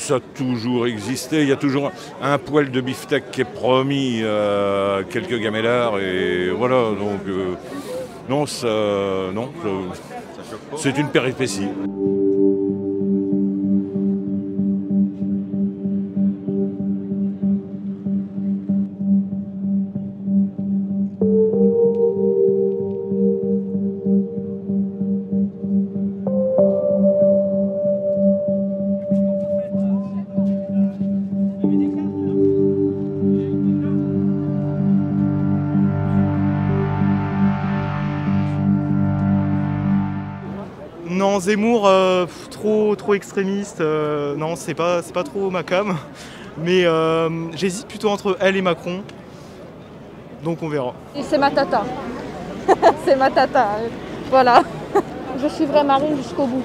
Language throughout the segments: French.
Ça a toujours existé, il y a toujours un poêle de beefsteak qui est promis à quelques gamellards et voilà, donc non, c'est une péripétie. Non, Zemmour, trop extrémiste, non, c'est pas trop ma cam. Mais j'hésite plutôt entre elle et Macron, donc on verra. C'est ma tata, c'est ma tata, voilà. Je suivrai Marine jusqu'au bout,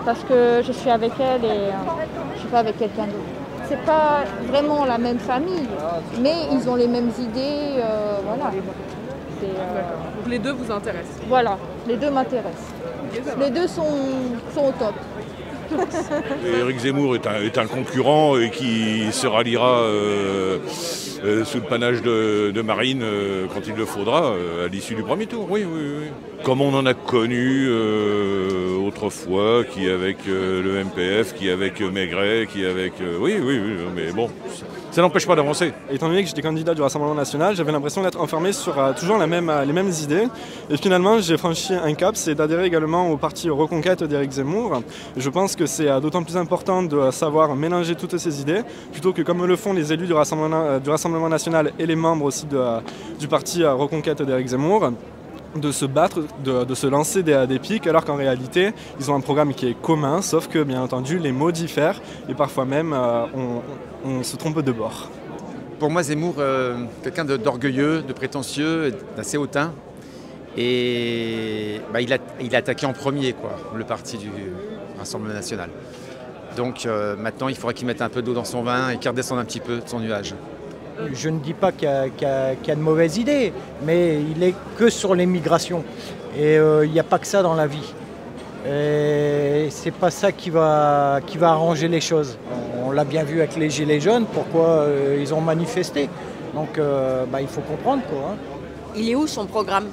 parce que je suis avec elle et je ne suis pas avec quelqu'un d'autre. C'est pas vraiment la même famille, mais ils ont les mêmes idées, voilà. Donc les deux vous intéressent? Voilà, les deux m'intéressent. Les deux sont au top. Éric Zemmour est un concurrent et qui se ralliera sous le panache de Marine quand il le faudra, à l'issue du premier tour, oui. Comme on en a connu autrefois, qui avec le MPF, qui avec Maigret, qui avec... oui, mais bon, ça n'empêche pas d'avancer. Étant donné que j'étais candidat du Rassemblement National, j'avais l'impression d'être enfermé sur toujours les mêmes idées. Et finalement, j'ai franchi un cap, c'est d'adhérer également au parti Reconquête d'Éric Zemmour. Je pense que c'est d'autant plus important de savoir mélanger toutes ces idées, plutôt que comme le font les élus du Rassemblement National et les membres aussi du parti Reconquête d'Éric Zemmour, de se battre, de se lancer des pics, alors qu'en réalité, ils ont un programme qui est commun, sauf que, bien entendu, les mots diffèrent et parfois même, on se trompe de bord. Pour moi, Zemmour, quelqu'un d'orgueilleux, de prétentieux, d'assez hautain. Et il a attaqué en premier, le parti du Rassemblement National. Donc maintenant, il faudrait qu'il mette un peu d'eau dans son vin et qu'il redescende un petit peu de son nuage. Je ne dis pas qu'il y a de mauvaises idées, mais il est que sur l'immigration. Et il n'y a pas que ça dans la vie. Et c'est pas ça qui va arranger les choses. On l'a bien vu avec les Gilets jaunes, pourquoi ils ont manifesté. Donc il faut comprendre quoi. Il est où son programme?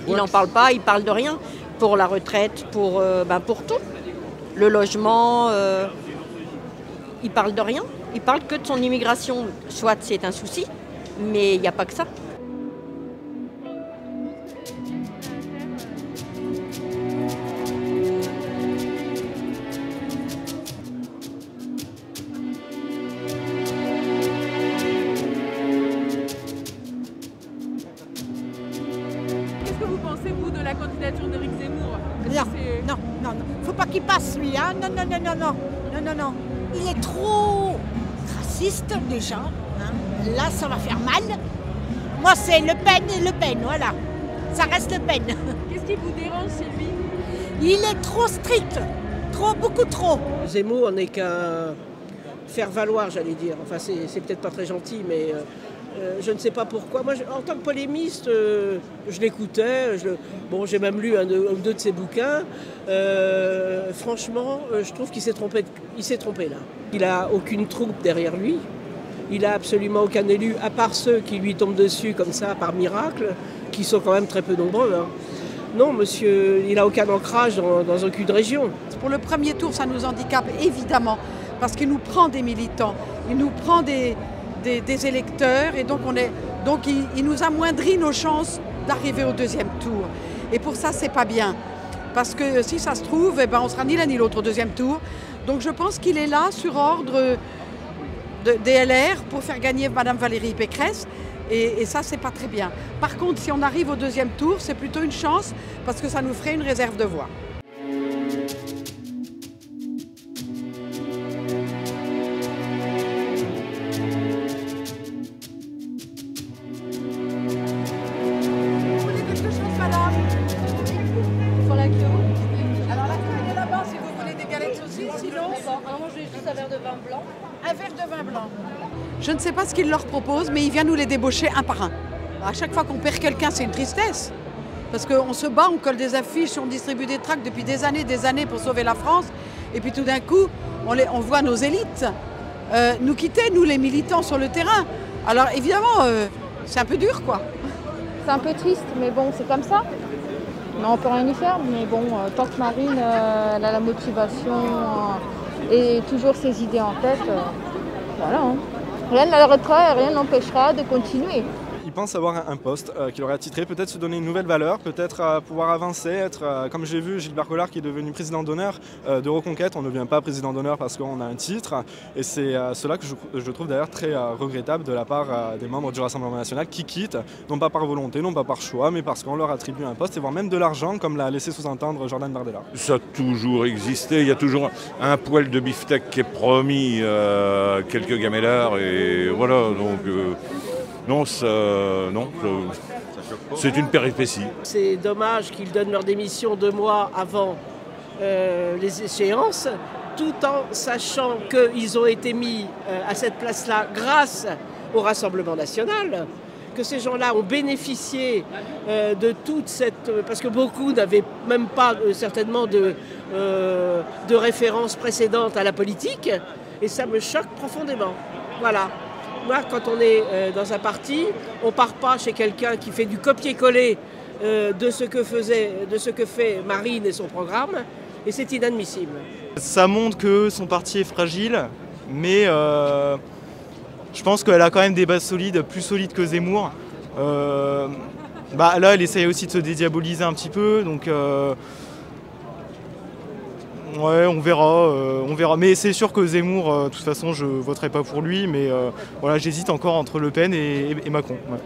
Il n'en parle pas, il parle de rien. Pour la retraite, pour tout. Le logement, il parle de rien. Il parle que de son immigration. Soit c'est un souci, mais il n'y a pas que ça. Qu'est-ce que vous pensez, vous, de la candidature d'Éric Zemmour? Non. Faut pas qu'il passe, lui, hein. Non. Il est trop raciste, déjà. Hein. Là, ça va faire mal. Moi, c'est Le Pen, voilà. Ça reste Le Pen. Qu'est-ce qui vous dérange chez lui? Il est trop strict. Beaucoup trop. Zemmour n'est qu'un faire-valoir, j'allais dire. Enfin, c'est peut-être pas très gentil, mais je ne sais pas pourquoi. Moi, en tant que polémiste, je l'écoutais. J'ai même lu un ou deux de ses bouquins. Franchement, je trouve qu'il s'est trompé. Il s'est trompé là. Il n'a aucune troupe derrière lui. Il n'a absolument aucun élu, à part ceux qui lui tombent dessus comme ça, par miracle, qui sont quand même très peu nombreux. Hein. Non, monsieur, il n'a aucun ancrage dans aucune région. Pour le premier tour, ça nous handicape évidemment, parce qu'il nous prend des militants, il nous prend des électeurs, et donc il nous amoindrit nos chances d'arriver au deuxième tour. Et pour ça, c'est pas bien, parce que si ça se trouve, on sera ni l'un ni l'autre au deuxième tour. Donc je pense qu'il est là sur ordre des LR pour faire gagner Mme Valérie Pécresse. Et ça, c'est pas très bien. Par contre, si on arrive au deuxième tour, c'est plutôt une chance parce que ça nous ferait une réserve de voix. Vous voulez quelque chose, madame? Pour la queue. Alors la queue est là-bas si vous voulez des galettes saucisses, sinon... Alors moi, je veux juste un verre de vin blanc. Un verre de vin blanc. Je ne sais pas ce qu'il leur propose, mais il vient nous les débaucher un par un. À chaque fois qu'on perd quelqu'un, c'est une tristesse. Parce qu'on se bat, on colle des affiches, on distribue des tracts depuis des années pour sauver la France. Et puis tout d'un coup, on voit nos élites nous quitter, nous les militants sur le terrain. Alors évidemment, c'est un peu dur, quoi. C'est un peu triste, mais bon, c'est comme ça. Mais on peut rien y faire, mais bon, tant que Marine elle a la motivation et toujours ses idées en tête, voilà. Hein. Rien ne l'arrêtera et rien n'empêchera de continuer. Il pense avoir un poste qu'il aurait attitré, peut-être se donner une nouvelle valeur, peut-être pouvoir avancer, être, comme j'ai vu Gilbert Collard qui est devenu président d'honneur de Reconquête. On ne devient pas président d'honneur parce qu'on a un titre. Et c'est cela que je trouve d'ailleurs très regrettable de la part des membres du Rassemblement national qui quittent, non pas par volonté, non pas par choix, mais parce qu'on leur attribue un poste et voire même de l'argent, comme l'a laissé sous-entendre Jordan Bardella. Ça a toujours existé, il y a toujours un poil de beefsteak qui est promis à quelques gamellards et voilà, donc... Non, c'est une péripétie. C'est dommage qu'ils donnent leur démission 2 mois avant les échéances, tout en sachant qu'ils ont été mis à cette place-là grâce au Rassemblement national, que ces gens-là ont bénéficié de toute cette... Parce que beaucoup n'avaient même pas certainement de référence précédente à la politique, et ça me choque profondément. Voilà. Moi, quand on est dans un parti, on ne part pas chez quelqu'un qui fait du copier-coller de ce que fait Marine et son programme, et c'est inadmissible. Ça montre que son parti est fragile, mais je pense qu'elle a quand même des bases solides, plus solides que Zemmour. Là, elle essaye aussi de se dédiaboliser un petit peu, donc... Ouais, on verra. Mais c'est sûr que Zemmour, de toute façon, je voterai pas pour lui, mais voilà, j'hésite encore entre Le Pen et Macron. Ouais.